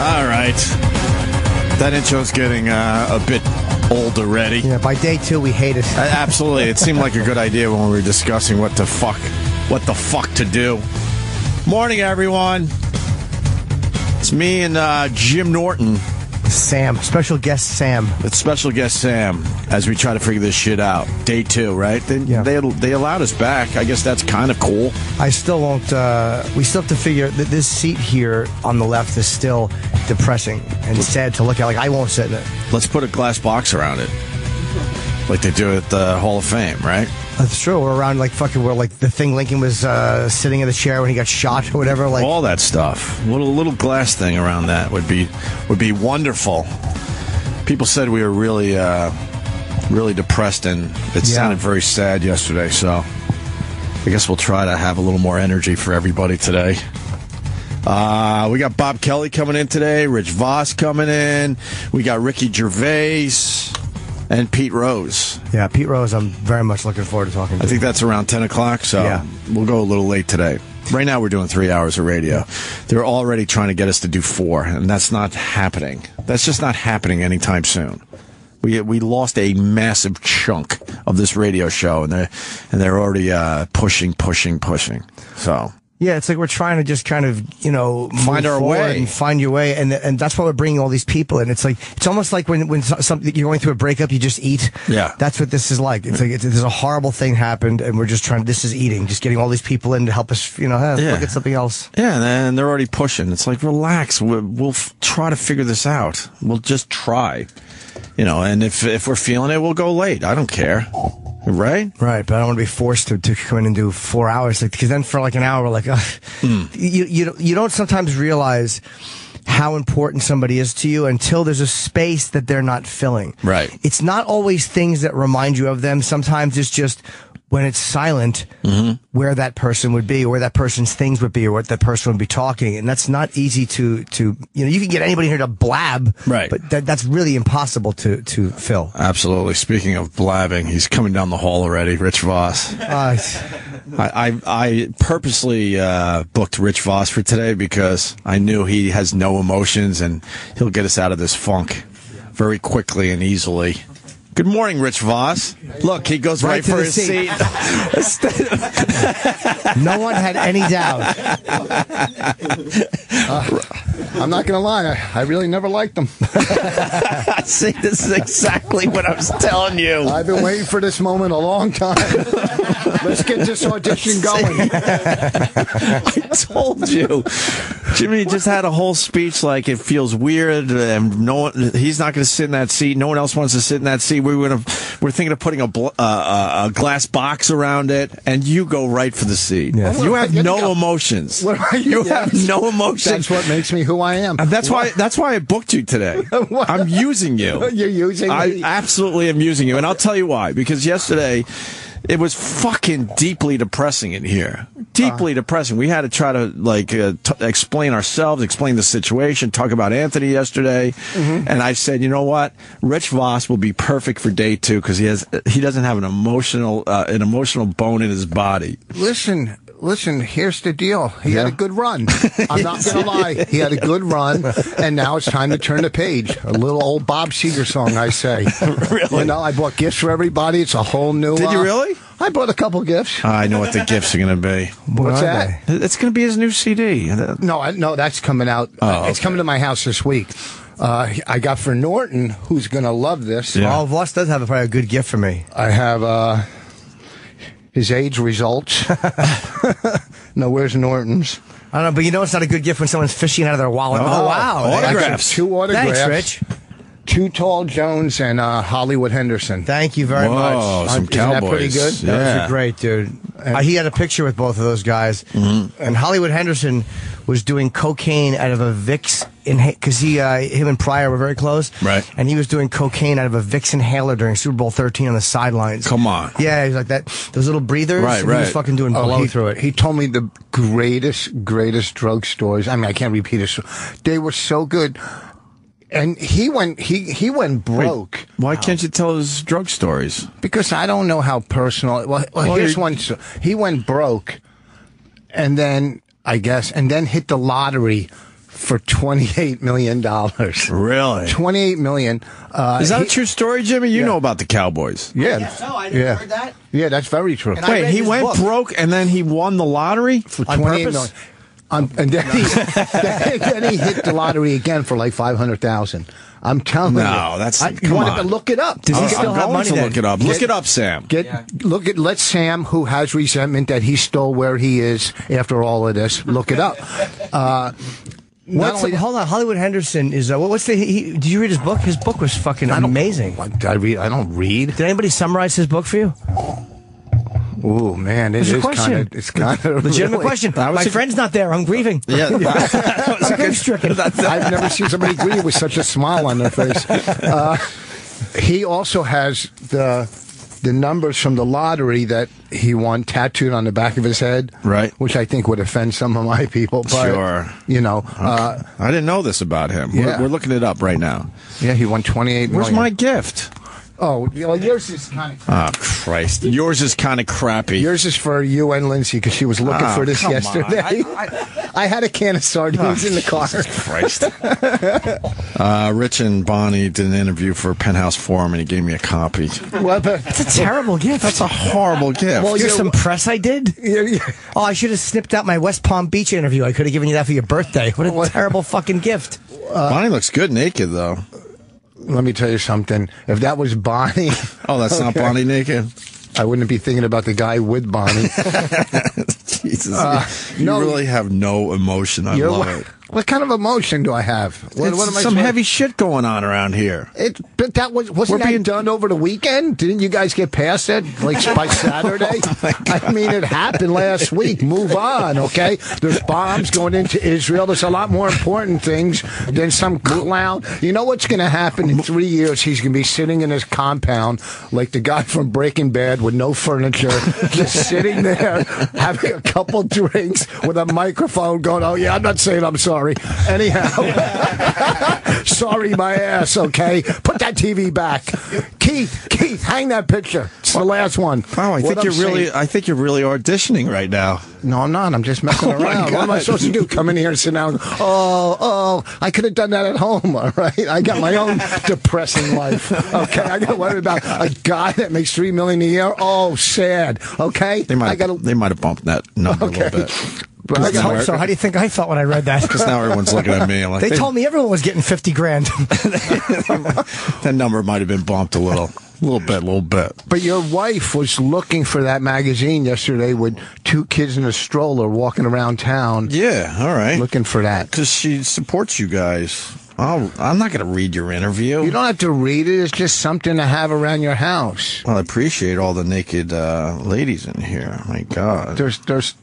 All right. That intro's getting a bit old already. Yeah, by day 2, we hate it. Absolutely. It seemed like a good idea when we were discussing what the fuck to do. Morning, everyone. It's me and Jim Norton. Sam. Special guest Sam. It's special guest Sam as we try to figure this shit out. Day 2, right? They allowed us back. I guess that's kind of cool. I still won't... we still have to figure that this seat here on the left is still depressing and sad to look at. Like, I won't sit in it. Let's put a glass box around it. Like they do at the Hall of Fame, right? That's true. We're around like fucking where like the thing Lincoln was sitting in the chair when he got shot or whatever. Like all that stuff. Little glass thing around that would be wonderful. People said we were really depressed and it sounded very sad yesterday. So I guess we'll try to have a little more energy for everybody today. We got Bob Kelly coming in today. Rich Voss coming in. We got Ricky Gervais. And Pete Rose. Yeah, Pete Rose, I'm very much looking forward to talking to. I think that's around 10 o'clock, so we'll go a little late today. Right now we're doing 3 hours of radio. Yeah. They're already trying to get us to do 4, and that's not happening. That's just not happening anytime soon. We lost a massive chunk of this radio show, and they're already pushing. So... Yeah, it's like we're trying to just kind of, find our way and find your way, and that's why we're bringing all these people in. It's like it's almost like when something you're going through a breakup, you just eat. Yeah, that's what this is like. It's like there's a horrible thing happened, and we're just trying. This is eating, just getting all these people in to help us. Look at something else. Yeah, and they're already pushing. It's like relax. We'll try to figure this out. We'll just try. And if we're feeling it, we'll go late. I don't care. Right, but I don't want to be forced to come in and do 4 hours, because then for like an hour, we're like, you don't sometimes realize how important somebody is to you until there's a space that they're not filling. Right. It's not always things that remind you of them. Sometimes it's just when it's silent, where that person would be, or where that person's things would be, or what that person would be talking. And that's not easy to you can get anybody here to blab, right? But that's really impossible to fill. Absolutely. Speaking of blabbing, he's coming down the hall already, Rich Voss. I purposely booked Rich Voss for today because I knew he has no emotions and he'll get us out of this funk very quickly and easily. Good morning, Rich Voss. Look, he goes right for his seat. No one had any doubt. I'm not going to lie. I really never liked them. See, this is exactly what I was telling you. I've been waiting for this moment a long time. Let's get this audition going. I told you. Jimmy just had a whole speech like it feels weird and he's not going to sit in that seat. No one else wants to sit in that seat. We're thinking of putting a glass box around it, and you go right for the seat. Yes. You have no emotions. You have no emotions. That's what makes me who I am. That's why I booked you today. I'm using you. You're using me. I absolutely am using you, and I'll tell you why. Because yesterday, it was fucking deeply depressing in here. Deeply depressing. We had to try to explain ourselves, explain the situation, talk about Anthony yesterday. And I said, you know what? Rich Voss will be perfect for day 2 because he doesn't have an emotional bone in his body. Listen, here's the deal. He had a good run. I'm not going to lie. He had a good run, and now it's time to turn the page. A little old Bob Seger song, I say. Really? I bought gifts for everybody. It's a whole new... Did you really? I bought a couple gifts. I know what the gifts are going to be. What's that? It's going to be his new CD. No, that's coming out. It's coming to my house this week. I got for Norton, who's going to love this. Yeah. Oh, Voss does have probably a good gift for me. I have... his age results. No, where's Norton's? I don't know, but it's not a good gift when someone's fishing out of their wallet. Oh, wow. Autographs. 2 autographs. Thanks, Rich. 2 Tall Jones and Hollywood Henderson. Thank you very much. Some Cowboys. Isn't that pretty good? Yeah. That was great, dude. He had a picture with both of those guys. And Hollywood Henderson was doing cocaine out of a Vicks because him and Pryor were very close. Right. And he was doing cocaine out of a Vicks inhaler during Super Bowl 13 on the sidelines. Come on. Yeah, he was like that. Those little breathers. Right. He was fucking doing blow through it. He told me the greatest drug stories. I mean, I can't repeat it. They were so good. And he went broke. Wait, why can't you tell his drug stories? Because I don't know how personal. Well, here's one. He went broke, and then hit the lottery for $28 million. Really? $28 million. Is that a true story, Jimmy? You know about the Cowboys. Yeah. Yeah, so I never heard that. Yeah, that's very true. And I Wait, read he his went book. broke and then he won the lottery? For On $28 purpose? million. And then he hit the lottery again for like $500,000. I'm telling you. No, that's you come want on. to look it up. Does he still I'm have going money to then? look it up. Look it up, Sam. Let Sam, who has resentment that he's still where he is after all of this, look it up. Hold on, Hollywood Henderson is. What's the? Did you read his book? His book was fucking amazing. I don't read. Did anybody summarize his book for you? Oh man, It's kind of legitimate question. My friend's not there. I'm grieving. Yeah, that was I'm stricken. I've never seen somebody grieve with such a smile on their face. He also has the numbers from the lottery that he won tattooed on the back of his head, right? Which I think would offend some of my people. But, sure, I didn't know this about him. Yeah. We're looking it up right now. Yeah, he won $28 million. Where's my gift? Oh, well, yours is kind of. Oh Christ! Yours is kind of crappy. Yours is for you and Lindsay because she was looking for this yesterday. I had a can of sardines in the car. Christ. Rich and Bonnie did an interview for Penthouse Forum, and he gave me a copy. That's a terrible gift. That's a horrible gift. Well, here's some press I did. Yeah. Oh, I should have snipped out my West Palm Beach interview. I could have given you that for your birthday. What a terrible fucking gift. Bonnie looks good naked, though. Let me tell you something. If that was Bonnie... Oh, that's not Bonnie naked? I wouldn't be thinking about the guy with Bonnie. Jesus. You really have no emotion. I love it. What kind of emotion do I have? What am I some heavy shit going on around here. But that wasn't that done over the weekend? Didn't you guys get past it like by Saturday? I mean, it happened last week. Move on, okay? There's bombs going into Israel. There's a lot more important things than some clown. You know what's going to happen in 3 years? He's going to be sitting in his compound like the guy from Breaking Bad with no furniture, just sitting there having a couple drinks with a microphone going, oh, yeah, I'm not saying I'm sorry. Anyhow, sorry my ass, okay? Put that TV back. Keith, hang that picture. It's the last one. Wow, I think you're really auditioning right now. No, I'm not. I'm just messing around. What am I supposed to do? Come in here and sit down and go, oh, I could have done that at home, all right? I got my own depressing life, okay? I got to worry about a guy that makes $3 million a year. Oh, sad, okay? They might have bumped that number a little bit. So how do you think I felt when I read that? Because now everyone's looking at me. I'm like, they told me everyone was getting 50 grand. That number might have been bumped a little bit. But your wife was looking for that magazine yesterday with 2 kids in a stroller walking around town. Yeah, all right. Looking for that. Because she supports you guys. I'm not going to read your interview. You don't have to read it. It's just something to have around your house. Well, I appreciate all the naked ladies in here. My God. There's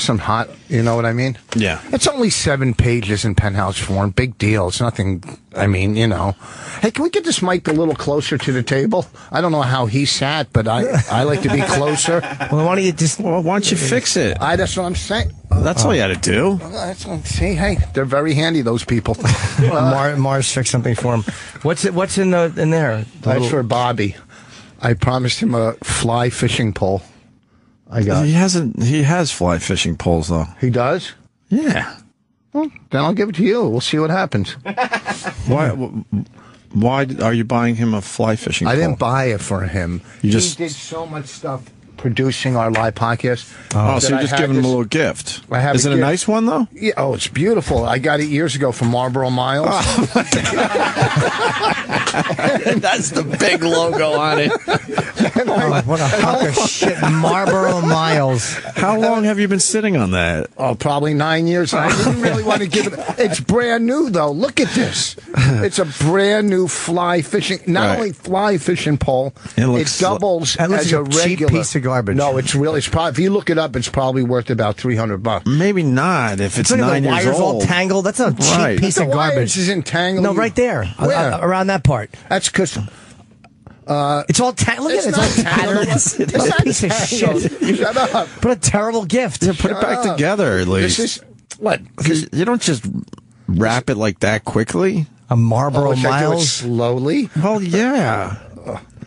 some hot, you know what I mean? Yeah. It's only 7 pages in Penthouse Forum. Big deal. It's nothing, I mean, you know. Hey, can we get this mic a little closer to the table? I don't know how he sat, but I like to be closer. Well, why don't you fix it? That's what I'm saying. That's all you had to do. That's what I'm saying. Hey, they're very handy, those people. Mars fixed something for him. What's in there? That's for Bobby. I promised him a fly fishing pole. He has fly fishing poles though. He does? Yeah. Well, then I'll give it to you. We'll see what happens. Why are you buying him a fly fishing pole? I didn't buy it for him. He did so much stuff producing our live podcast. So you're just giving him a little gift. Is it a nice one, though? Yeah, it's beautiful. I got it years ago from Marlboro Miles. That's the big logo on it. What a hunk of shit. Marlboro Miles. How long have you been sitting on that? Oh, probably 9 years. I didn't really want to give it. It's brand new, though. Look at this. It's a brand new fly fishing, only fly fishing pole. It doubles as a regular cheap piece of garbage. No, it's really. It's probably, if you look it up, it's probably worth about $300. Maybe not if it's 9 years old. The wires all tangled. That's a cheap piece of garbage. This isn't tangled. No, right there, around that part. That's because. It's all tangled. Look at it. It's all tattered. It's a piece of shit. Shut up. What a terrible gift. Yeah, put it back together at least. This is what? You don't just wrap it like that quickly. A Marlboro Miles. I do it slowly. Well, yeah.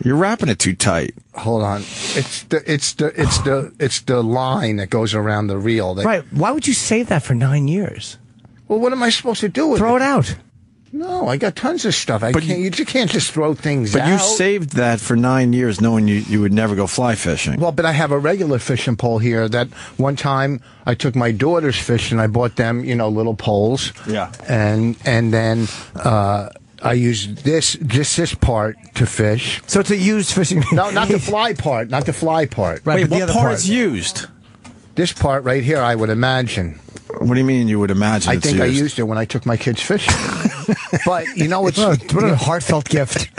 You're wrapping it too tight. Hold on. It's the line that goes around the reel. Right. Why would you save that for 9 years? Well, what am I supposed to do with Throw it out. No, I got tons of stuff. You can't just throw things out. But you saved that for 9 years knowing you would never go fly fishing. Well, but I have a regular fishing pole here that one time I took my daughters fishing. I bought them, little poles. Yeah. And then I used this part to fish. So it's a used fishing. No, not the fly part. Not the fly part. Right, Wait, but the what other part is used? This part right here, I would imagine. What do you mean you would imagine I it's think used? I used it when I took my kids fishing. But, it's... What a heartfelt gift.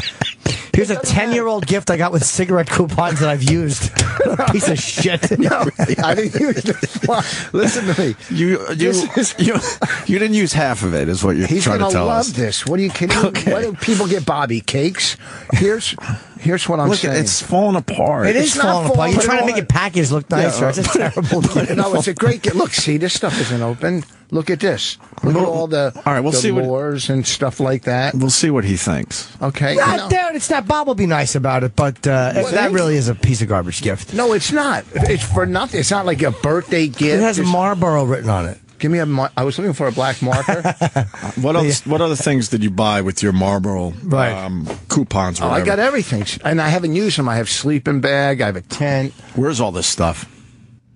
Here's a 10-year-old gift I got with cigarette coupons that I've used. Piece of shit. No, I didn't use this one. Listen to me. You didn't use half of it, is what you're trying to tell us. He's going to love this. What are you kidding? Okay. Why do people get Bobby cakes? Here's what I'm saying. It's falling apart. It's falling apart. You're trying to make it packaged look nicer. It's a terrible gift. No, it's a great gift. Look, see, this stuff isn't open. Look at this. Look at all the lures and stuff like that. We'll see what he thinks. Okay. Dude, it's not. Bob will be nice about it, but that really is a piece of garbage gift. No, it's not. It's for nothing. It's not like a birthday gift. It has Marlboro written on it. Give me I was looking for a black marker. What other things did you buy with your Marlboro coupons? Or whatever? I got everything, and I haven't used them. I have sleeping bag. I have a tent. Where's all this stuff?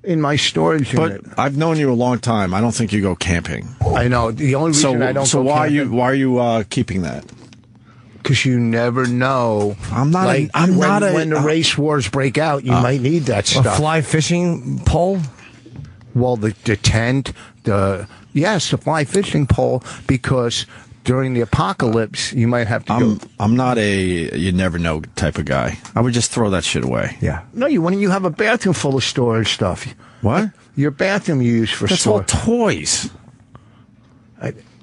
In my storage unit. But I've known you a long time. I don't think you go camping. I know. The only reason I don't go camping. So why are you keeping that? Because you never know. I'm not. When the race wars break out, you might need that stuff. A fly fishing pole. Well, the tent, the fly fishing pole, because during the apocalypse, you might have to go. I'm not a you never know type of guy. I would just throw that shit away. Yeah. No, you have a bathroom full of storage stuff. What? Your bathroom you use for storage. That's all toys.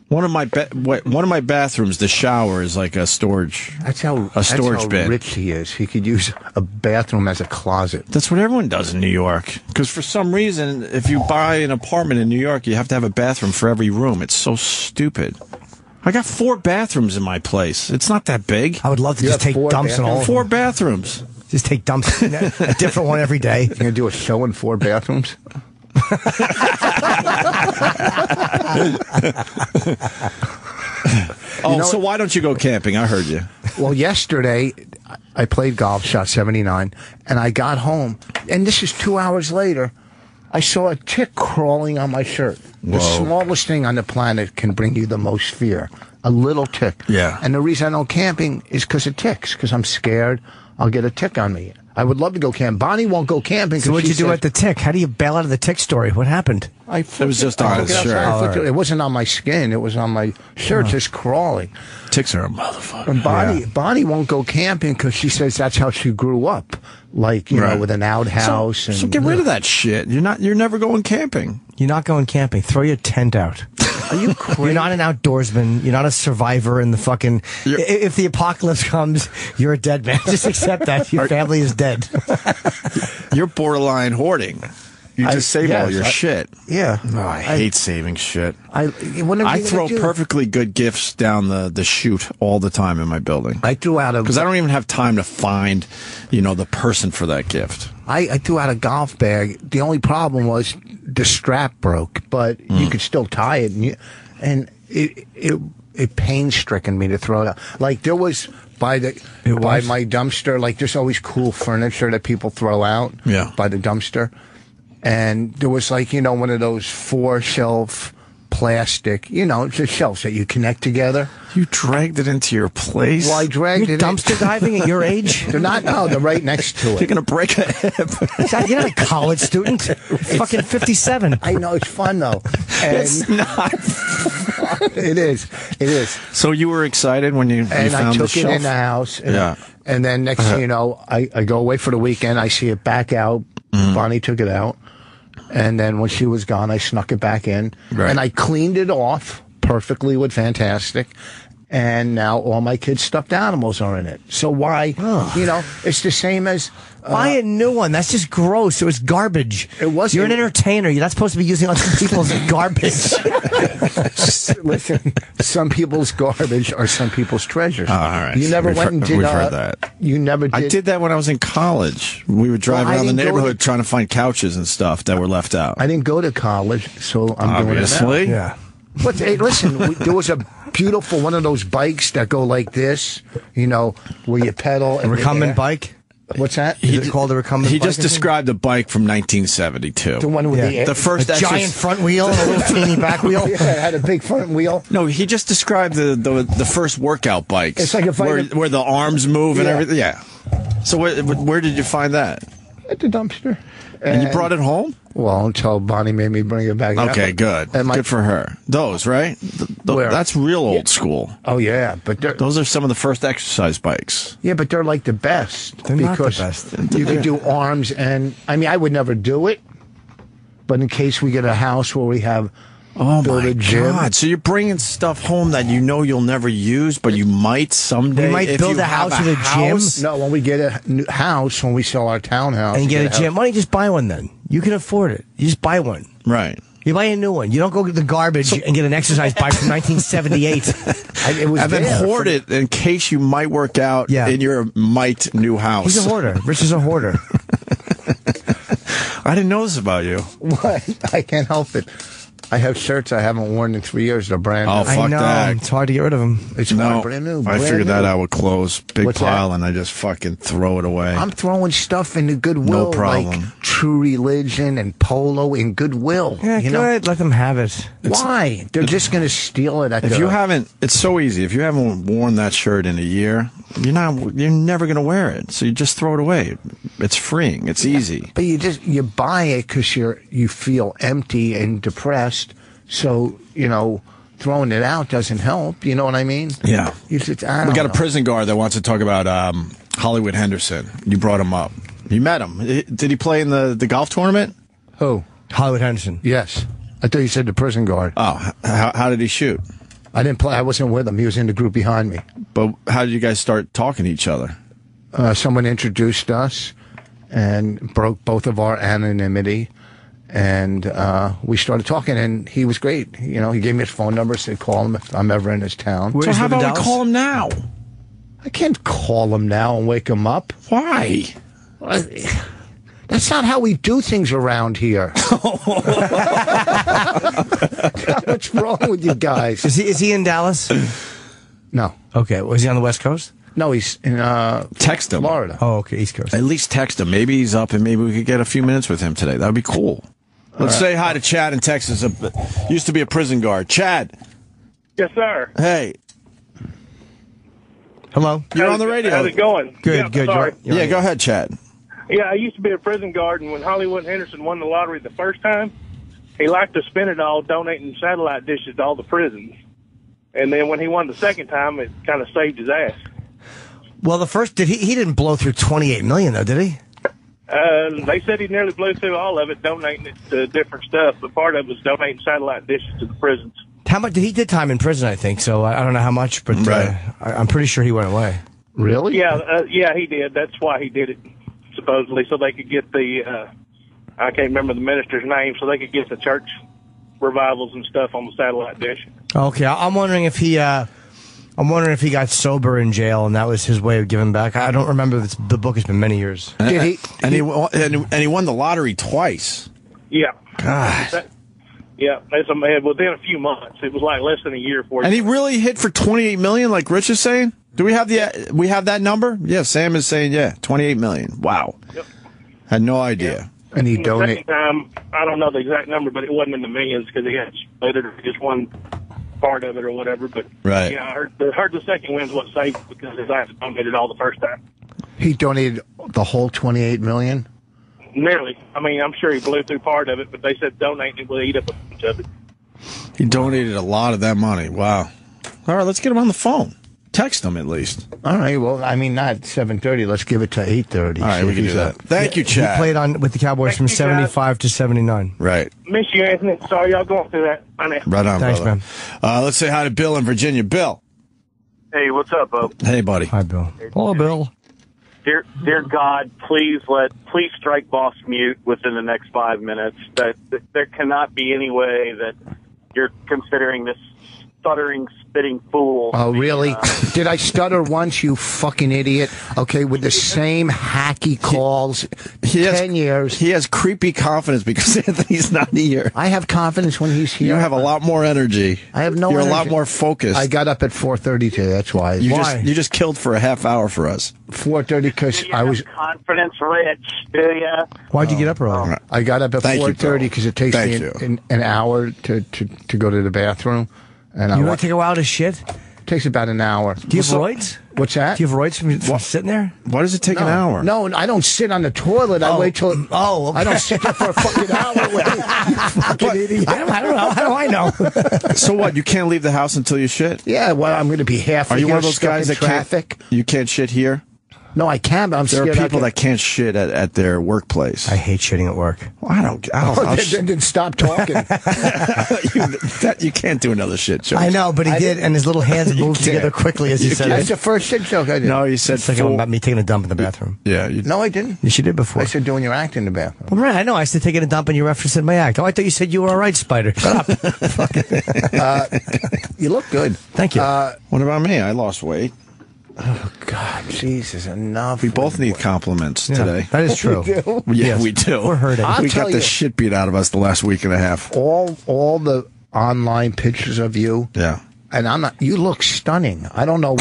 One of my bathrooms, the shower is like a storage. That's how bin. Rich he is. He could use a bathroom as a closet. That's what everyone does in New York. Because for some reason, if you buy an apartment in New York, you have to have a bathroom for every room. It's so stupid. I got 4 bathrooms in my place. It's not that big. I would love to just take dumps in all of them. 4 bathrooms. Just take dumps, a different one every day. You're going to do a show in 4 bathrooms? So why don't you go camping? I heard you. Well, yesterday I played golf, shot 79, and I got home, and this is 2 hours later. I saw a tick crawling on my shirt. Whoa. The smallest thing on the planet can bring you the most fear. A little tick. Yeah. And the reason I don't camping is because of ticks, because I'm scared I'll get a tick on me. I would love to go camp. Bonnie won't go camping. So what'd you do at the tick? How do you bail out of the tick story? What happened? It was just on his shirt. It wasn't on my skin. It was on my shirt, just crawling. Ticks are a motherfucker. And Bonnie won't go camping because she says that's how she grew up, like with an outhouse. So get rid of that shit. You're never going camping. You're not going camping. Throw your tent out. Are you crazy? You're not an outdoorsman. You're not a survivor in the fucking... If the apocalypse comes, you're a dead man. Just accept that. Your family is dead. You're borderline hoarding. You just save all your shit. Yeah. Oh, I hate saving shit. I throw perfectly good gifts down the chute all the time in my building. I threw out because I don't even have time to find, the person for that gift. I threw out a golf bag. The only problem was the strap broke, but you could still tie it, and it pain-stricken me to throw it out. Like there was by my dumpster. Like there's always cool furniture that people throw out. Yeah. By the dumpster. And there was one of those 4-shelf plastic, just shelves that you connect together. You dragged it into your place? Well, I dragged You're dumpster diving at your age? They're not, no, they're right next to it. You're going to break a hip. You're not a college student. You're fucking 57. I know, it's fun, though. And it's not It is. So you were excited when you found the shelf? And I took it in the house. And then next thing you know, I go away for the weekend. I see it back out. Bonnie took it out. And then when she was gone, I snuck it back in. Right. And I cleaned it off perfectly with Fantastic. And now all my kids' stuffed animals are in it. So why, it's the same as... Buy a new one. That's just gross. It was garbage. It was. You're an entertainer. You're not supposed to be using other people's garbage. Listen, some people's garbage are some people's treasures. Oh, all right. You never went and did We've heard that. You never did. I did that when I was in college. We would drive around the neighborhood trying to find couches and stuff that were left out. I didn't go to college, so I'm doing it now. Yeah. But hey, listen, there was a beautiful one of those bikes that go like this, where you pedal. A recumbent bike? What's that? Is it called a recumbent He bike? just described a bike from 1972. The one with the first giant front wheel and a little teeny back wheel. Yeah, it had a big front wheel. No, he just described the first workout bikes. It's like where the arms move and everything. Yeah. So where did you find that? At the dumpster. And you brought it home? Well, until Bonnie made me bring it back. Okay, good. Good for her. Those, right? That's real old school. Oh, yeah. But those are some of the first exercise bikes. Yeah, but they're like the best. They're not the best. You can do arms, and I would never do it. But in case we get a house where we have build a gym. God. So you're bringing stuff home that you know you'll never use, but you might someday. We might build a house with a gym. No, when we get a new house, when we sell our townhouse. And get a gym. Why don't you just buy one then? You can afford it. You just buy one. Right. You buy a new one. You don't go get the garbage and get an exercise bike from 1978. And then hoard it in case you might work out in your new house. He's a hoarder. Rich is a hoarder. I didn't know this about you. What? I can't help it. I have shirts I haven't worn in 3 years. They're brand new. Oh, fuck that. It's hard to get rid of them. It's brand new. I figured that out with clothes. Big What's pile, that? and I just fucking throw it away. I'm throwing stuff into Goodwill. No problem. Like True Religion and Polo in Goodwill. Yeah, good. Let them have it. Why? They're just going to steal it. If you haven't, it's so easy. If you haven't worn that shirt in a year, you're never going to wear it. So you just throw it away. It's freeing. It's easy. But you buy it because you feel empty and depressed. So, throwing it out doesn't help. You know what I mean? Yeah. We got a prison guard that wants to talk about Hollywood Henderson. You brought him up. You met him. Did he play in the golf tournament? Who? Hollywood Henderson. Yes. I thought you said the prison guard. Oh, how did he shoot? I didn't play. I wasn't with him. He was in the group behind me. But how did you guys start talking to each other? Someone introduced us and broke both of our anonymity. And we started talking, and he was great. He gave me his phone number, said call him if I'm ever in his town. So how about we call him now? I can't call him now and wake him up. Why? That's not how we do things around here. What's wrong with you guys? Is he in Dallas? No. Okay. Was he on the West Coast? No, he's in text him. Florida. Oh, okay, East Coast. At least text him. Maybe he's up, and maybe we could get a few minutes with him today. That would be cool. Let's say hi to Chad in Texas. Used to be a prison guard. Chad. Yes, sir. Hey. Hello. You're on the radio. How's it going? Good. Sorry. Yeah, go ahead, Chad. Yeah, I used to be a prison guard, and when Hollywood Henderson won the lottery the first time, he liked to spend it all donating satellite dishes to all the prisons. And then when he won the second time, it kind of saved his ass. Well, the first he didn't blow through $28 million though, did he? They said he nearly blew through all of it, donating it to different stuff. But part of it was donating satellite dishes to the prisons. How much did he did time in prison? I think so. I don't know how much, but I'm pretty sure he went away. Really? Yeah, he did. That's why he did it, supposedly, so they could get the I can't remember the minister's name, so they could get the church revivals and stuff on the satellite dish. Okay, I'm wondering if he got sober in jail and that was his way of giving back. I don't remember. The book has been many years. Did he? And he won the lottery twice. Yeah. God. Within a few months. It was like less than a year for. And he really hit for $28 million, like Rich is saying. Do we have that number? Yeah, Sam is saying $28 million. Wow. Yep. Had no idea. Yeah. And he donated. Second time, I don't know the exact number, but it wasn't in the millions because he had split it or just one part of it or whatever. But yeah, I heard the second win's what saved because his ass donated all the first time. He donated the whole $28 million? Nearly. I mean, I'm sure he blew through part of it, but they said donating will eat up a bunch of it. He donated a lot of that money. Wow. All right, let's get him on the phone. Text him at least. All right. Well, I mean, not 7:30. Let's give it to 8:30. All right, we can do that. Thank you, Chad. He played with the Cowboys from 75 to 79. Right. Miss you, Anthony. Sorry y'all going through that. Right on, thanks, brother. Man. Let's say hi to Bill in Virginia. Bill. Hey, what's up, Bo? Hey, buddy. Hi, Bill. Hello, Bill. Dear God, please strike Boss mute within the next 5 minutes. That there cannot be any way that you're considering this stuttering, spitting fool. Oh, really? Did I stutter once, you fucking idiot? Okay, with the same hacky calls, 10 years. He has creepy confidence because Anthony's not here. I have confidence when he's here. You have a lot more energy. I have no You're energy. a lot more focused. I got up at 4:30 today, that's why. You just killed for a half hour for us. 4:30 because I was... confidence, Rich, do ya? Why'd you get up early? I got up at 4:30 because it takes me an hour to go to the bathroom. And You want to take a while to shit? It takes about an hour. Do you have roids? What's that? Do you have roids from sitting there? Why does it take an hour? No, I don't sit on the toilet. I wait till... Oh, okay. I don't sit there for a fucking hour. You fucking idiot. I don't know. How do I know? So what? You can't leave the house until you shit? Yeah, well, I'm going to be half Are you here one of those stuck guys in that traffic. You can't shit here? No, I can, but I'm There scared. are people that can't shit at their workplace. I hate shitting at work. Well, I'll Then stop talking. you can't do another shit joke. I know, but he did, and his little hands moved together quickly as he said That's it. the first shit joke I did. No, you said It's like about me taking a dump in the bathroom. Yeah. No, I didn't. Yes, you did before. I said doing your act in the bathroom. Well, right, I know. I said taking a dump and you referenced in my act. Oh, I thought you said you were all right, Spider. Shut up. You look good. Thank you. What about me? I lost weight. Oh, God, Jesus, enough. We both need compliments today. That is true. do? Yeah, Yes. we do. We're hurting. I'll We tell got the you. shit beat out of us the last week and a half. All the online pictures of you. Yeah. And I'm not. You look stunning. I don't know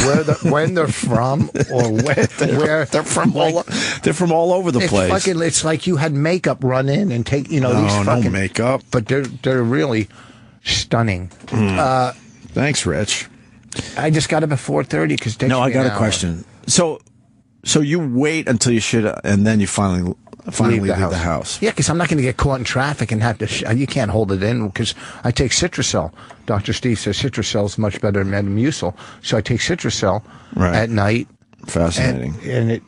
when they're from or where They're from all over the it's place. Fucking, it's like you had makeup run in and take these no fucking makeup. but they're really stunning. Thanks, Rich. I just got up at 4:30 because No, I got a question. So you wait until you shit and then you finally leave the house. Yeah, because I'm not going to get caught in traffic and have to. You can't hold it in because I take Citracel. Dr. Steve says Citracel is much better than Metamucil, so I take Citracel at night. Fascinating. And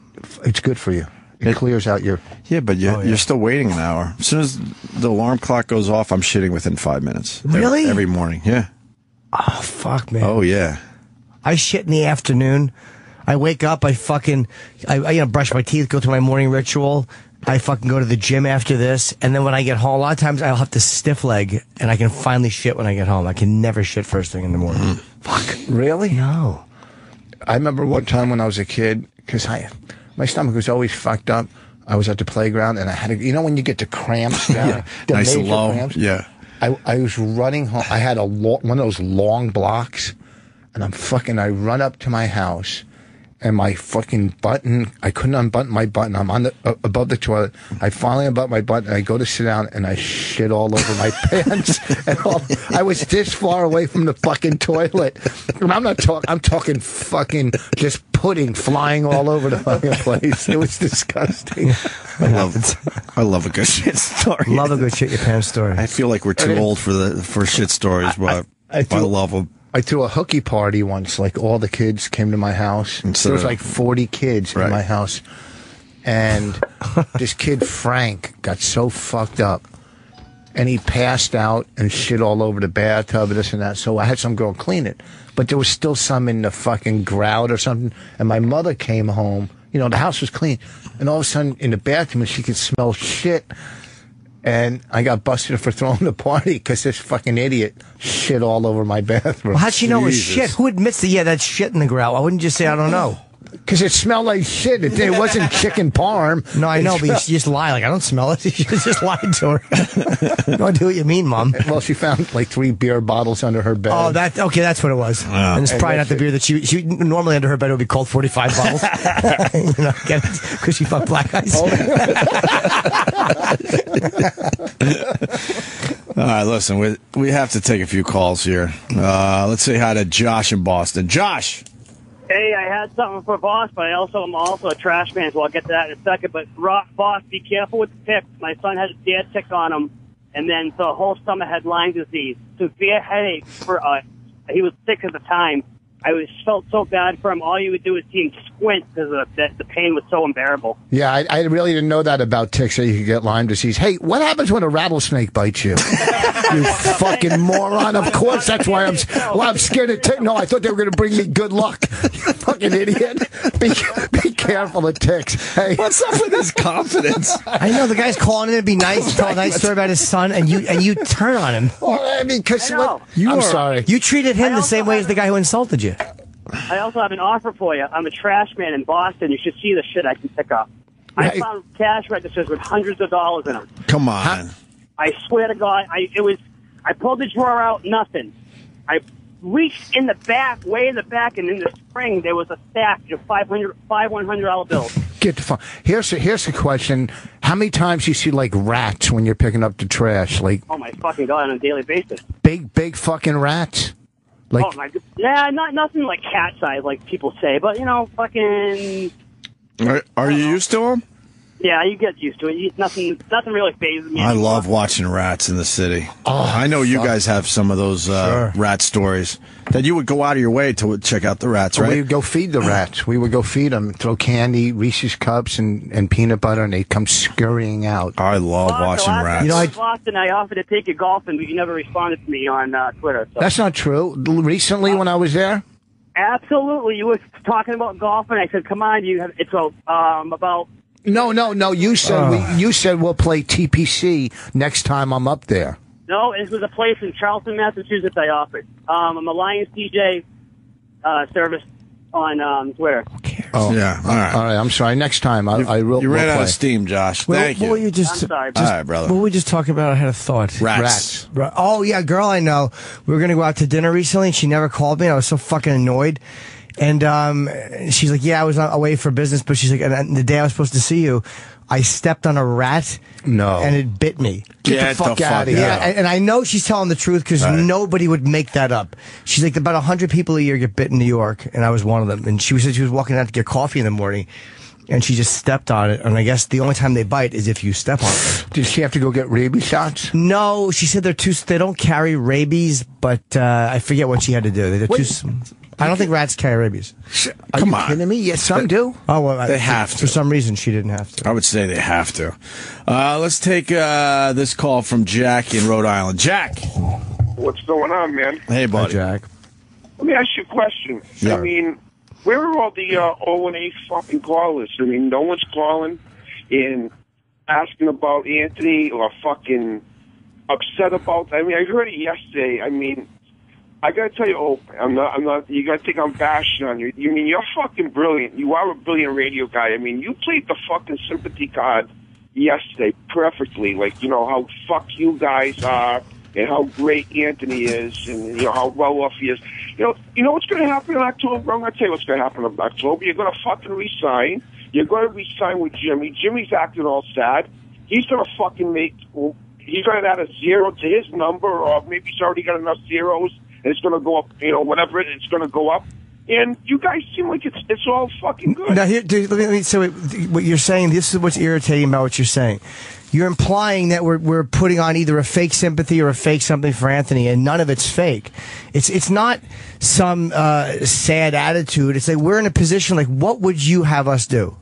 it's good for you. It clears out your. Yeah, but you're still waiting an hour. As soon as the alarm clock goes off, I'm shitting within 5 minutes. Really? Every morning. Yeah. Oh, fuck, man. Oh, yeah. I shit in the afternoon. I wake up, I brush my teeth, go through my morning ritual. I fucking go to the gym after this. And then when I get home, a lot of times I'll have to stiff leg and I can finally shit when I get home. I can never shit first thing in the morning. Fuck. Really? No. I remember one time when I was a kid, because my stomach was always fucked up. I was at the playground and I had when you get the cramps down, the Nice and major low. cramps? Yeah. I was running home. I had one of those long blocks, and I run up to my house, and my fucking button, I couldn't unbutton my button. I'm on above the toilet. I finally unbutton my button, and I go to sit down, and I shit all over my pants. And I was this far away from the fucking toilet. And I'm talking fucking just pudding flying all over the fucking place. It was disgusting. I love a good shit story. Love a good shit your pants story. I feel like we're too old for shit stories, but I love them. I threw a hooky party once. Like all the kids came to my house. There was like 40 kids in my house, and this kid Frank got so fucked up, and he passed out and shit all over the bathtub and this and that. So I had some girl clean it, but there was still some in the fucking grout or something. And my mother came home. The house was clean, and all of a sudden in the bathroom she could smell shit. And I got busted for throwing the party because this fucking idiot shit all over my bathroom. Well, how'd she know it was shit? Who admits that, that's shit in the grout? Why wouldn't you say, I don't know? Because it smelled like shit. It wasn't chicken parm. No, I know, but you just lie. Like, I don't smell it. You just lied to her. No idea what you mean, Mom. Well, she found like 3 beer bottles under her bed. Oh, okay, that's what it was. And it's probably not the beer that she normally under her bed would be called 45 bottles. Because she fucked black guys. All right, listen, we have to take a few calls here. Let's say hi to Josh in Boston. Josh! Hey, I had something for Boss, but I'm also a trash man, so I'll get to that in a second. But Boss, be careful with the ticks. My son had a dead tick on him, and then the whole stomach had Lyme disease. Severe headache he was sick at the time. felt so bad for him. All you would do is see him squint because the pain was so unbearable. Yeah, I really didn't know that about ticks, that you could get Lyme disease. Hey, what happens when a rattlesnake bites you? You fucking moron. Of course, that's why I'm scared of ticks. No, I thought they were going to bring me good luck. You fucking idiot. Be careful of ticks. Hey. What's up with his confidence? I know, the guy's calling in to be nice, tell a nice story about his son, and you turn on him. Well, I mean, because I'm sorry. You treated him the same way as the guy who insulted you. I also have an offer for you. I'm a trash man in Boston. You should see the shit I can pick up. I found cash registers with hundreds of dollars in them. Come on. I swear to God, I pulled the drawer out, nothing. I reached in the back, way in the back, and in the spring there was a stack of five $100 bills. Get the phone. Here's a question: how many times do you see like rats when you're picking up the trash? Like, oh my fucking God, on a daily basis. Big fucking rats. Like, oh my God. Yeah, nothing like cat size like people say, but fucking. Are you used to them? Yeah, you get used to it. Nothing really phases me. I love watching rats in the city. Oh, I know you guys have some of those rat stories that you would go out of your way to check out the rats, right? We would go feed the rats. We would go feed them, throw candy, Reese's Cups, and peanut butter, and they'd come scurrying out. I love watching rats. I offered to take you golfing, but you never responded to me on Twitter. So. That's not true. Recently, when I was there? Absolutely. You were talking about golfing. I said, come on, it's about... No. You said we'll play TPC next time I'm up there. No, it was a place in Charleston, Massachusetts. I offered. I'm a Lions DJ service on Twitter. Who cares? Oh, yeah. All right. I'm sorry. Next time I will. You ran out of steam, Josh. Thank you. I'm sorry. All right, brother. What were we just talking about? I had a thought. Rats. Oh yeah, girl I know. We were gonna go out to dinner recently, and she never called me. And I was so fucking annoyed. And she's like, yeah, I was away for business, but she's like, and the day I was supposed to see you, I stepped on a rat. No. And it bit me. Get the fuck out of here. Yeah, and I know she's telling the truth because nobody would make that up. She's like, about 100 people a year get bit in New York, and I was one of them. And she said she was walking out to get coffee in the morning, and she just stepped on it. And I guess the only time they bite is if you step on it. Did she have to go get rabies shots? No, she said they don't carry rabies, but I forget what she had to do. They're I don't think rats carry rabies. Are you kidding me? Yes, some do. Oh, well, they have to. For some reason, she didn't have to. I would say they have to. Let's take this call from Jack in Rhode Island. Jack. What's going on, man? Hey, buddy. Hi, Jack. Let me ask you a question. Yeah. I mean, where are all the O&A fucking callers? I mean, no one's calling and asking about Anthony or fucking upset about... I mean, I heard it yesterday. I mean... I gotta tell you, I'm not. You gotta think I'm bashing on you. You mean you're fucking brilliant? You are a brilliant radio guy. I mean, you played the fucking sympathy card yesterday perfectly. Like, how fuck you guys are, and how great Anthony is, and how well off he is. You know what's gonna happen in October? I'm gonna tell you what's gonna happen in October. You're gonna fucking resign. You're gonna resign with Jimmy. Jimmy's acting all sad. He's gonna fucking he's gonna add a zero to his number, or maybe he's already got enough zeros. It's going to go up, whatever it's going to go up. And you guys seem like it's all fucking good. Now, here, so what you're saying, this is what's irritating about what you're saying. You're implying that we're putting on either a fake sympathy or a fake something for Anthony, and none of it's fake. It's not some sad attitude. It's like we're in a position like, what would you have us do?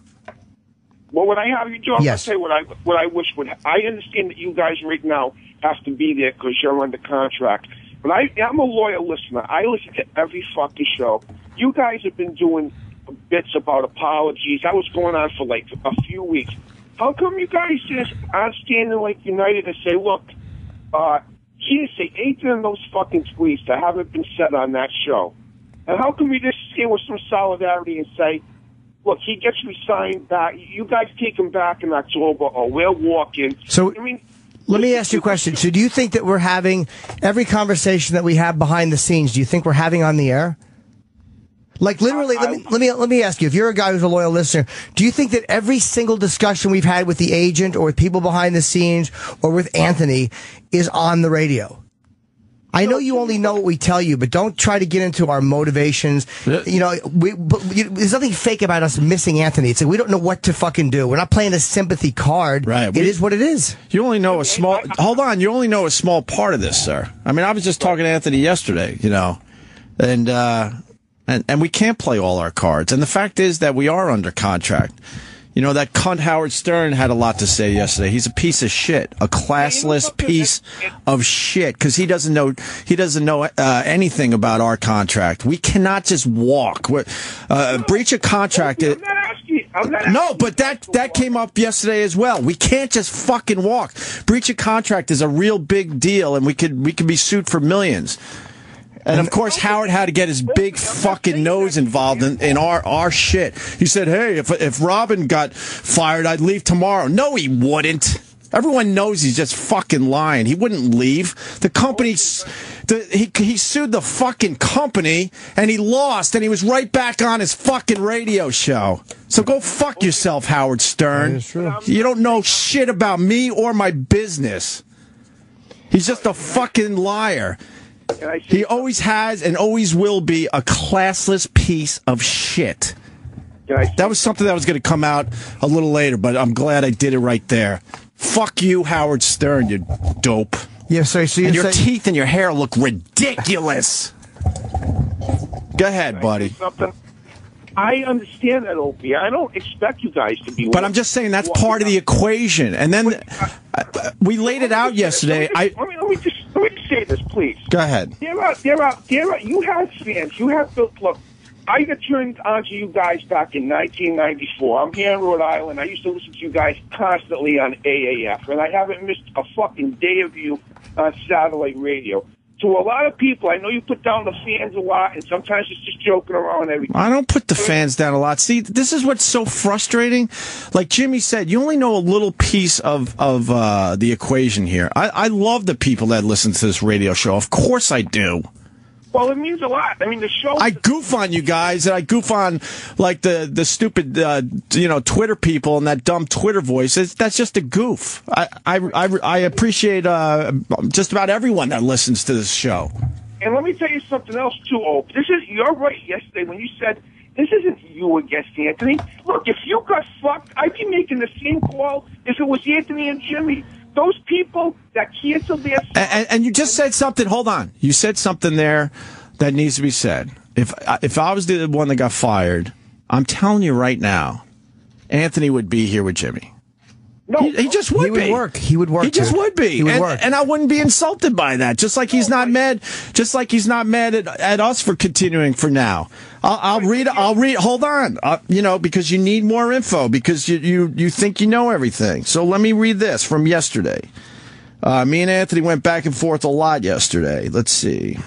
Well, what I have you do, I'm yes. going to say what I wish would. I understand that you guys right now have to be there because you're under contract. But I'm a loyal listener. I listen to every fucking show. You guys have been doing bits about apologies. That was going on for like a few weeks. How come you guys just aren't standing like united and say, look, he didn't say anything in those fucking tweets that haven't been said on that show? And how come we just stand with some solidarity and say, look, he gets resigned back. You guys take him back in October or we're walking. So, I mean... Let me ask you a question. So do you think that we're having every conversation that we have behind the scenes, do you think we're having on the air? Like literally, let me ask you, if you're a guy who's a loyal listener, do you think that every single discussion we've had with the agent or with people behind the scenes or with Anthony is on the radio? I know you only know what we tell you, but don't try to get into our motivations. There's nothing fake about us missing Anthony. It's like we don't know what to fucking do. We're not playing a sympathy card. Right. It is what it is. You only know a small... Hold on. You only know a small part of this, sir. I mean, I was just talking to Anthony yesterday, and And we can't play all our cards. And the fact is that we are under contract. You know, that cunt Howard Stern had a lot to say yesterday. He's a piece of shit, a classless piece of shit, because he doesn't know anything about our contract. We cannot just walk. Breach of contract. No, but that came up yesterday as well. We can't just fucking walk. Breach of contract is a real big deal, and we could be sued for millions. And of course, Howard had to get his big fucking nose involved in our shit. He said, "Hey, if Robin got fired, I'd leave tomorrow." No, he wouldn't. Everyone knows he's just fucking lying. He wouldn't leave. The company, he sued the fucking company, and he lost, and he was right back on his fucking radio show. So go fuck yourself, Howard Stern. You don't know shit about me or my business. He's just a fucking liar. He always has and always will be a classless piece of shit. That was something that was going to come out a little later, but I'm glad I did it right there. Fuck you, Howard Stern, you dope. Yeah, so and your teeth and your hair look ridiculous. Go ahead, buddy. I understand that, Opie. I don't expect you guys to be. But I'm just saying that's part of the equation. And then we laid it out yesterday. Let me just say this, please. Go ahead. There are. You have fans. You have built. Look, I got turned on to you guys back in 1994. I'm here in Rhode Island. I used to listen to you guys constantly on AAF, and I haven't missed a fucking day of you on satellite radio. To a lot of people, I know you put down the fans a lot, and sometimes it's just joking around and everything. I don't put the fans down a lot. See, this is what's so frustrating. Like Jimmy said, you only know a little piece of the equation here. I love the people that listen to this radio show. Of course I do. Well, it means a lot. I mean, the show. I goof on you guys, and I goof on like the stupid, Twitter people and that dumb Twitter voice. That's just a goof. I appreciate just about everyone that listens to this show. And let me tell you something else too, Ope. You're right. Yesterday when you said this isn't you against Anthony. Look, if you got fucked, I'd be making the same call if it was Anthony and Jimmy. Those people that canceled their... And you just said something. Hold on. You said something there that needs to be said. If I was the one that got fired, I'm telling you right now, Anthony would be here with Jimmy. No, he just would be. He would work. He just would be. He would work. And I wouldn't be insulted by that. Just like he's not mad. Just like he's not mad at us for continuing for now. I'll read. Hold on. Because you need more info because you think you know everything. So let me read this from yesterday. Me and Anthony went back and forth a lot yesterday. Let's see.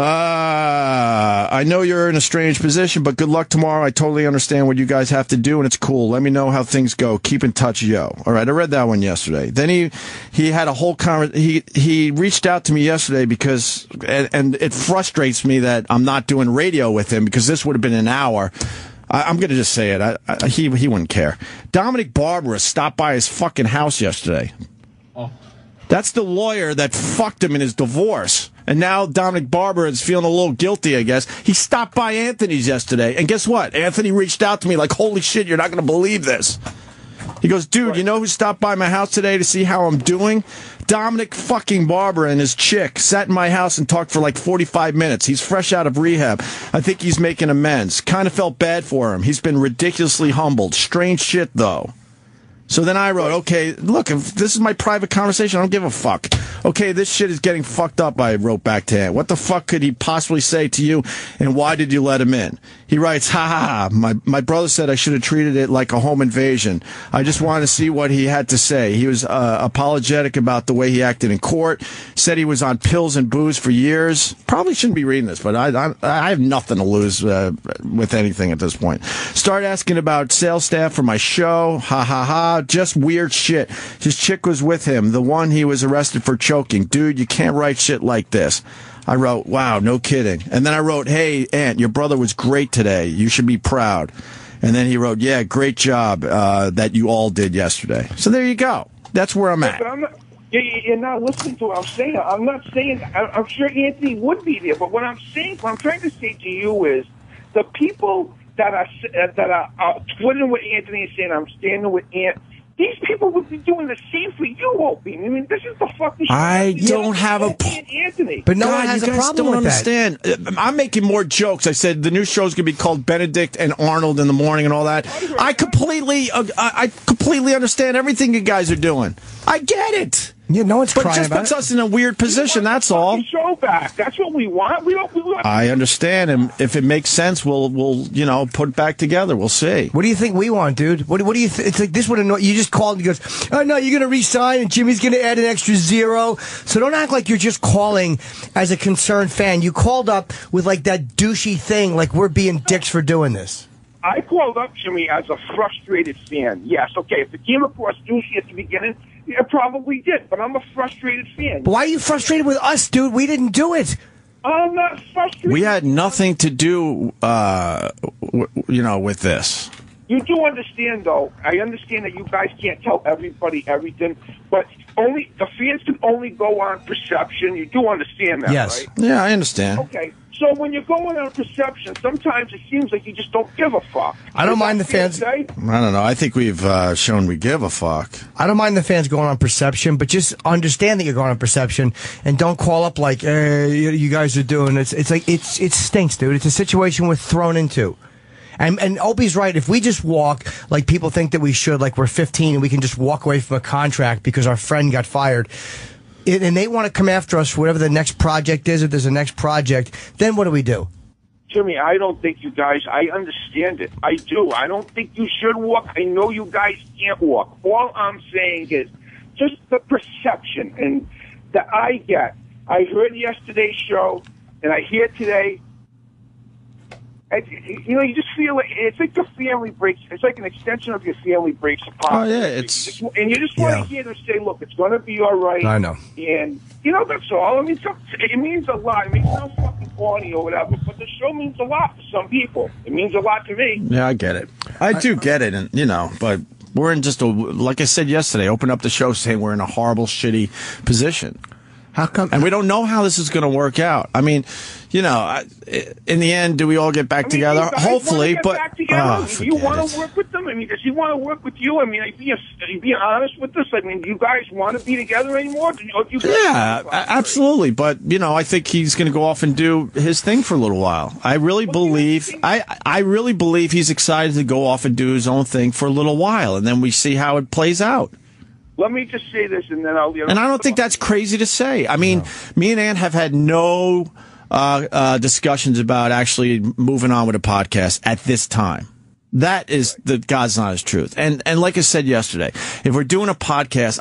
I know you're in a strange position, but good luck tomorrow. I totally understand what you guys have to do, and it's cool. Let me know how things go. Keep in touch, yo. All right, I read that one yesterday. Then he had a whole he reached out to me yesterday because, and it frustrates me that I'm not doing radio with him because this would have been an hour. I'm going to just say it. He wouldn't care. Dominic Barbara stopped by his fucking house yesterday. Oh. That's the lawyer that fucked him in his divorce. And now Dominic Barber is feeling a little guilty, I guess. He stopped by Anthony's yesterday. And guess what? Anthony reached out to me like, holy shit, you're not going to believe this. He goes, dude, you know who stopped by my house today to see how I'm doing? Dominic fucking Barber and his chick sat in my house and talked for like 45 minutes. He's fresh out of rehab. I think he's making amends. Kind of felt bad for him. He's been ridiculously humbled. Strange shit, though. So then I wrote, okay, look, if this is my private conversation, I don't give a fuck. Okay, this shit is getting fucked up, I wrote back to him. What the fuck could he possibly say to you, and why did you let him in? He writes, ha ha ha, my brother said I should have treated it like a home invasion. I just wanted to see what he had to say. He was apologetic about the way he acted in court, said he was on pills and booze for years. Probably shouldn't be reading this, but I have nothing to lose with anything at this point. Start asking about sales staff for my show, ha ha ha. Just weird shit. His chick was with him, the one he was arrested for choking. Dude, you can't write shit like this. I wrote, wow, no kidding. And then I wrote, hey, Aunt, your brother was great today. You should be proud. And then he wrote, yeah, great job that you all did yesterday. So there you go. That's where I'm at. But you're not listening to what I'm saying. I'm not saying, I'm sure Anthony would be there, but what I'm trying to say to you is the people that are tweeting with Anthony and saying I'm standing with Ant, these people would be doing the same for you, Opie. I mean, this is the fucking show. I don't have a... Anthony. But no God, one has you a guys problem don't with understand. I'm making more jokes. I said the new show's going to be called Benedict and Arnold in the morning and all that. I completely understand everything you guys are doing. I get it. Yeah, no one's But it crying just about puts it. us in a weird position, that's all. Show back. That's what we want. We want. I understand, and if it makes sense, we'll put it back together. We'll see. What do you think we want, dude? What do you think? It's like this would annoy you. Just called and he goes, oh no, you're going to re-sign and Jimmy's going to add an extra 0. So don't act like you're just calling as a concerned fan. You called up with like that douchey thing, like we're being dicks for doing this. I called up Jimmy as a frustrated fan. Yes, okay. If it came across douchey at the beginning, it probably did. But I'm a frustrated fan. But why are you frustrated with us, dude? We didn't do it. I'm not frustrated. We had nothing to do, with this. You do understand, though. I understand that you guys can't tell everybody everything, but only the fans can only go on perception. You do understand that, Yes. right? Yeah, I understand. Okay. So when you're going on perception, sometimes it seems like you just don't give a fuck. I don't mind the fans. I don't know. I think we've shown we give a fuck. I don't mind the fans going on perception, but just understand that you're going on perception and don't call up like, you guys are doing this. It's like, it stinks, dude. It's a situation we're thrown into. And Opie's right. If we just walk like people think that we should, like we're 15 and we can just walk away from a contract because our friend got fired, and they want to come after us for whatever the next project is, if there's a next project, then what do we do? Jimmy, I don't think you guys, I understand it. I do. I don't think you should walk. I know you guys can't walk. All I'm saying is just the perception and that I get. I heard yesterday's show, and I hear today. You just feel like it's like your family breaks. It's like an extension of your family breaks apart. Oh yeah, and you just want to hear them say, "Look, it's going to be all right." I know. And that's all. I mean, it means a lot. It means no fucking corny or whatever, but the show means a lot to some people. It means a lot to me. Yeah, I get it. I do get it, and but we're in just like I said yesterday. Open up the show saying we're in a horrible, shitty position. How come? And we don't know how this is going to work out. I mean, in the end, do we all get back together? You guys Hopefully, get but back together. You want to work with them? I mean, does he want to work with you? I mean, are you being honest with us? I mean, do you guys want to be together anymore? Yeah, absolutely. But I think he's going to go off and do his thing for a little while. I really believe he's excited to go off and do his own thing for a little while, and then we see how it plays out. Let me just say this, and then I'll. And I don't think that's crazy to say. I mean, me and Ann have had no discussions about actually moving on with a podcast at this time. That is the God's honest truth. And like I said yesterday, if we're doing a podcast,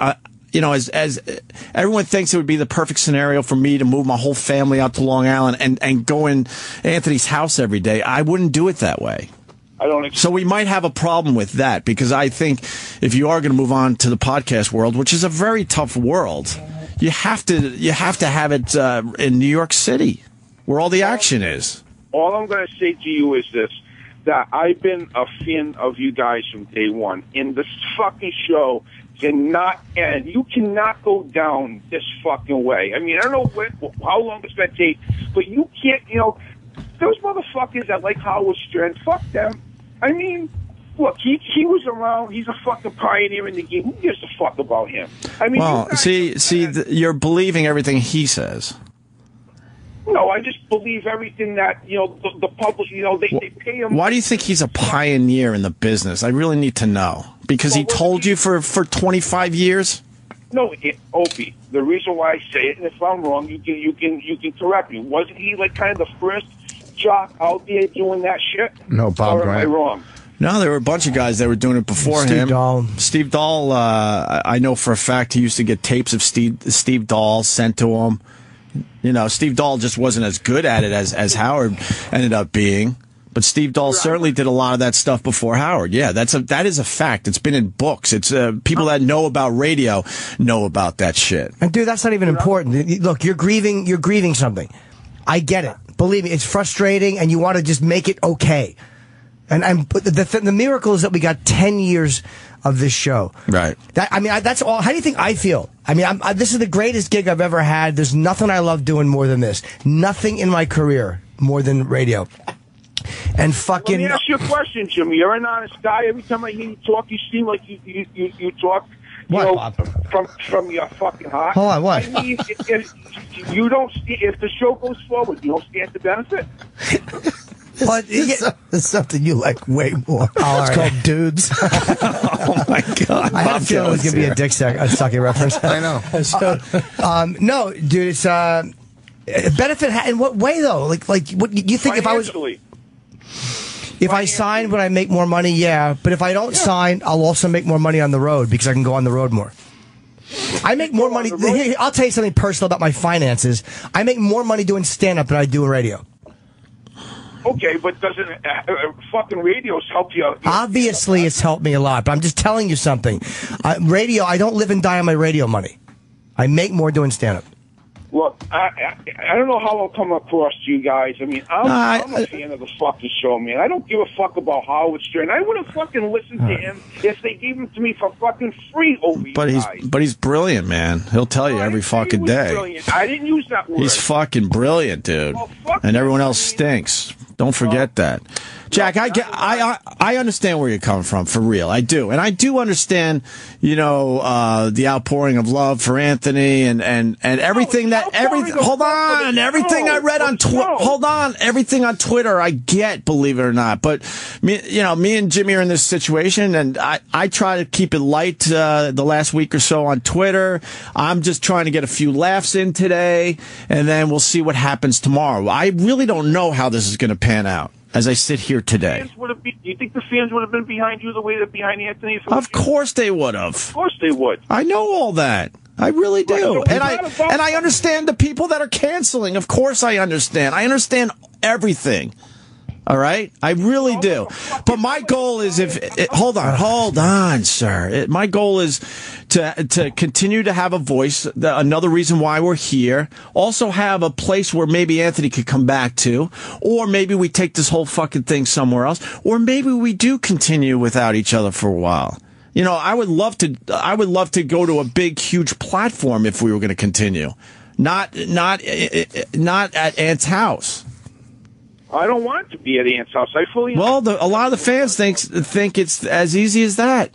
as everyone thinks it would be the perfect scenario for me to move my whole family out to Long Island and go in Anthony's house every day, I wouldn't do it that way. So we might have a problem with that, because I think if you are going to move on to the podcast world, which is a very tough world, you have to have it in New York City, where all the action is. All I'm going to say to you is this, that I've been a fan of you guys from day one, and this fucking show cannot end. You cannot go down this fucking way. I mean, I don't know how long it's going to take, but you can't, those motherfuckers that like Howard Stern, fuck them. I mean, look, he was around. He's a fucking pioneer in the game. Who gives a fuck about him? I mean, well, you're believing everything he says. No, I just believe everything that the public. They pay him. Why do you think he's a pioneer in the business? I really need to know, because he told you for 25 years. No, Opie. The reason why I say it, and if I'm wrong, you can correct me. Wasn't he like kind of the first jock out there doing that shit? No, Bob Grant. Am I wrong? No, there were a bunch of guys that were doing it before him. Steve Dahl, I know for a fact he used to get tapes of Steve Dahl sent to him. Steve Dahl just wasn't as good at it as Howard ended up being. But Steve Dahl certainly did a lot of that stuff before Howard. Yeah, that is a fact. It's been in books. It's people that know about radio know about that shit. And dude, that's not even important. Look, you're grieving something. I get it. Believe me, it's frustrating, and you want to just make it okay. And the miracle is that we got 10 years of this show. Right. That's all. How do you think I feel? I mean, this is the greatest gig I've ever had. There's nothing I love doing more than this. Nothing in my career more than radio. and fucking. Let me ask you a question, Jimmy. You're an honest guy. Every time I hear you talk, you seem like you talk. What, Bob? From your fucking heart. Hold on, what? I mean, if you don't, if the show goes forward, you don't stand to benefit. But It's something you like way more. It's called dudes. Oh my God! I had a feeling it was going to be a dick sucking reference. I know. No, dude, it's benefit. In what way though? Like what you think? If I sign, would I make more money? Yeah, but if I don't sign, I'll also make more money on the road because I can go on the road more. I make more money. I'll tell you something personal about my finances. I make more money doing stand-up than I do in radio. Okay, but doesn't fucking radios help you? Obviously, it's helped me a lot, but I'm just telling you something. Radio, I don't live and die on my radio money. I make more doing stand-up. Look, I don't know how I'll come across to you guys. I mean, I'm a fan of the fucking show, man. I don't give a fuck about Howard Stern. I would have fucking listened to him if they gave him to me for fucking free over you guys. But he's brilliant, man. He'll tell you every fucking day. Brilliant. I didn't use that word. He's fucking brilliant, dude. Well, and everyone else stinks. Don't forget that. Jack, I understand where you're coming from, for real. I do. And I do understand, the outpouring of love for Anthony and everything everything I read on everything on Twitter I get, believe it or not. But me and Jimmy are in this situation, and I try to keep it light the last week or so on Twitter. I'm just trying to get a few laughs in today, and then we'll see what happens tomorrow. I really don't know how this is going to pan out as I sit here today. Do you think the fans would have been behind you the way they're behind Anthony? Of course they would have. Of course they would. I know all that. I really do. And I understand the people that are canceling. Of course I understand. I understand everything. All right? I really do. But my goal is hold on, sir. My goal is to continue to have a voice, another reason why we're here. Also have a place where maybe Anthony could come back to, or maybe we take this whole fucking thing somewhere else, or maybe we do continue without each other for a while. I would love to go to a big, huge platform if we were going to continue. Not at Ant's house. I don't want to be at Ant's house. I fully. Well, a lot of the fans think it's as easy as that.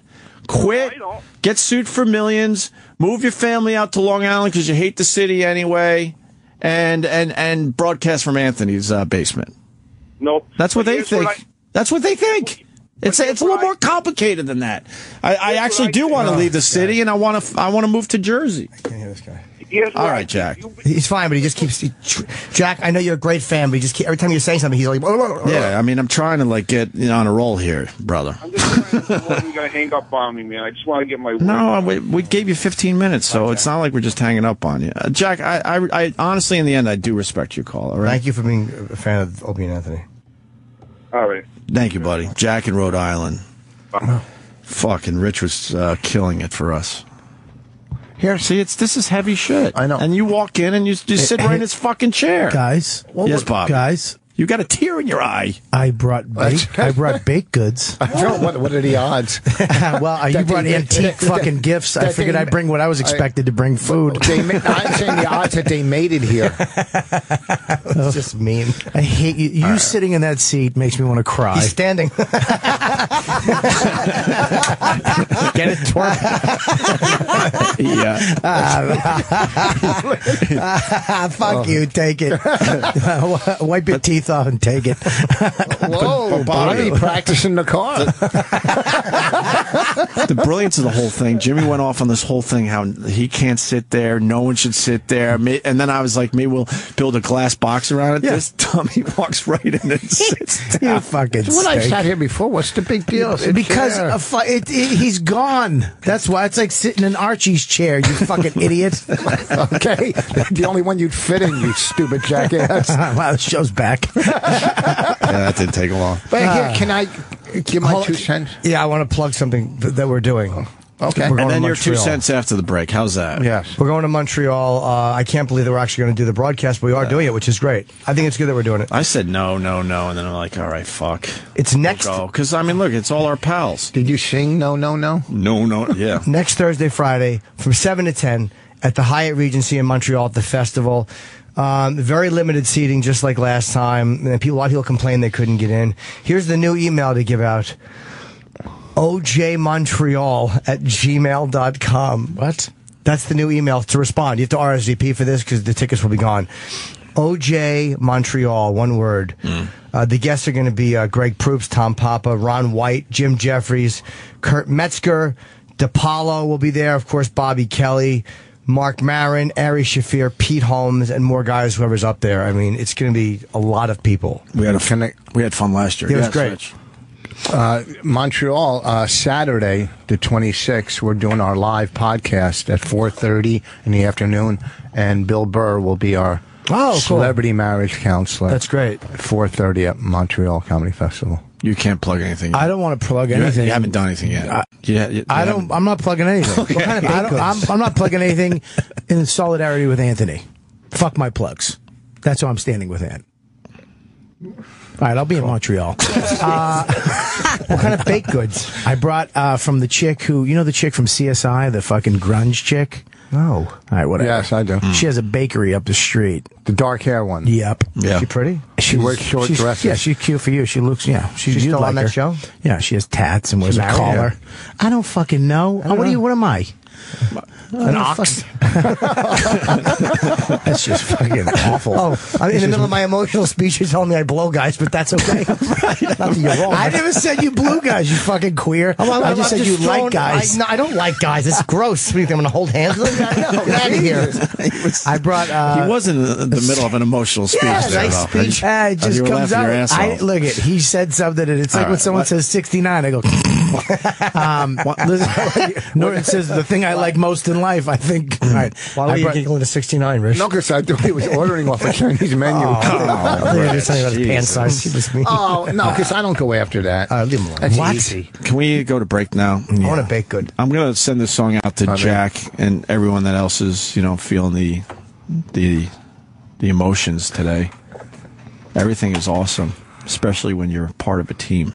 Quit, get sued for millions, move your family out to Long Island because you hate the city anyway, and broadcast from Anthony's basement. Nope. That's what they think. That's what they think. It's a little more complicated than that. I actually do want to leave the city, and I want to move to Jersey. I can't hear this guy. All right, Jack. He's fine, but he just keeps. Jack, I know you're a great fan, but every time you're saying something, he's like. Yeah, I mean, I'm trying to get on a roll here, brother. I'm just trying to you gonna hang up on me, man. I just want to get my. No, we gave you 15 minutes, so it's not like we're just hanging up on you, Jack. I honestly, in the end, I do respect your call. All right. Thank you for being a fan of Opie and Anthony. All right. Thank you, buddy. Jack in Rhode Island. Fucking Rich was killing it for us. Here, see, this is heavy shit. I know. And you walk in and you just sit right in his fucking chair. Guys. Yes, Bob. Guys. You got a tear in your eye. I brought baked goods. What are the odds? Well, you brought antique fucking gifts. I figured I'd bring what I was expected to bring, food. I'm saying the odds that they made it here. It's just mean. I hate you. You sitting in that seat makes me want to cry. He's standing. Get it, twerk. Yeah. Fuck you. Take it. Wipe your teeth off and take it. Whoa, Bobby, practicing the car. The brilliance of the whole thing, Jimmy went off on this whole thing, how he can't sit there, no one should sit there. And then I was like, maybe we'll build a glass box around it. Yeah. This dummy walks right in and sits down. You fucking When I sat here before, what's the big deal? Because he's gone. That's why. It's like sitting in Archie's chair, you fucking idiot. Okay. The only one you'd fit in, you stupid jackass. Wow, the show's back. Yeah, that didn't take long. But here, can I give my 2 cents? Yeah, I want to plug something that we're doing. Okay. And then your 2 cents after the break. How's that? Yes. We're going to Montreal. I can't believe that we're actually going to do the broadcast, but we are doing it, which is great. I think it's good that we're doing it. I said no, and then I'm like, all right, fuck. It's next. Because, I mean, look, it's all our pals. Did you sing no? No, yeah. Next Thursday, Friday, from 7 to 10 at the Hyatt Regency in Montreal at the festival. Very limited seating, just like last time. And a lot of people complained they couldn't get in. Here's the new email to give out. ojmontreal@gmail.com. What? That's the new email to respond. You have to RSVP for this because the tickets will be gone. OJ Montreal, one word. The guests are going to be Greg Proops, Tom Papa, Ron White, Jim Jeffries, Kurt Metzger, DePaulo will be there. Of course, Bobby Kelly, Mark Maron, Ari Shafir, Pete Holmes, and more guys, whoever's up there. I mean, it's going to be a lot of people. We had fun last year. It was great. Montreal, Saturday, the 26th, we're doing our live podcast at 4:30 in the afternoon, and Bill Burr will be our celebrity marriage counselor. That's great. At 4:30 at Montreal Comedy Festival. You can't plug anything. I don't want to plug anything. You haven't done anything yet. I'm not plugging anything. Okay. What kind of I'm not plugging anything in solidarity with Anthony. Fuck my plugs. That's why I'm standing with Ant. All right, I'll be in Montreal. What kind of baked goods? I brought from the chick who, you know, the chick from CSI, the fucking grunge chick. No. All right, whatever. Yes, I do. She has a bakery up the street. The dark hair one. Yep. Yeah. Is she pretty? She wears short dresses. Yeah, she's cute for you. She looks, She's still on that show? Yeah, she has tats and wears a married? collar. I don't fucking know. What am I? An ox? That's just fucking awful. Oh, I'm in the middle of my emotional speech. You're telling me I blow guys, but that's okay. Not that you're wrong. I never said you blew guys, you fucking queer. I just said you like guys. I don't like guys. It's gross. What do you think, I'm going to hold hands with them? No, get out of here. I brought... he was in the middle of an emotional speech there, nice though. speech. It just You were comes laughing your out. ass off. Look, he said something, and it's like when someone says 69, I go... listen, Norton says, the thing I like most in life, I think... All right. Why were you giggling to 69, Rich? No, because I thought he was ordering off a Chinese menu. I thought you were just saying about his pants size. He was mean. Oh, no, because I don't go after that. Leave him alone. That's What? easy. Can we go to break now? I want to bake good. I'm going to send this song out to Jack and everyone that else is, feeling the emotions today. Everything is awesome, especially when you're part of a team.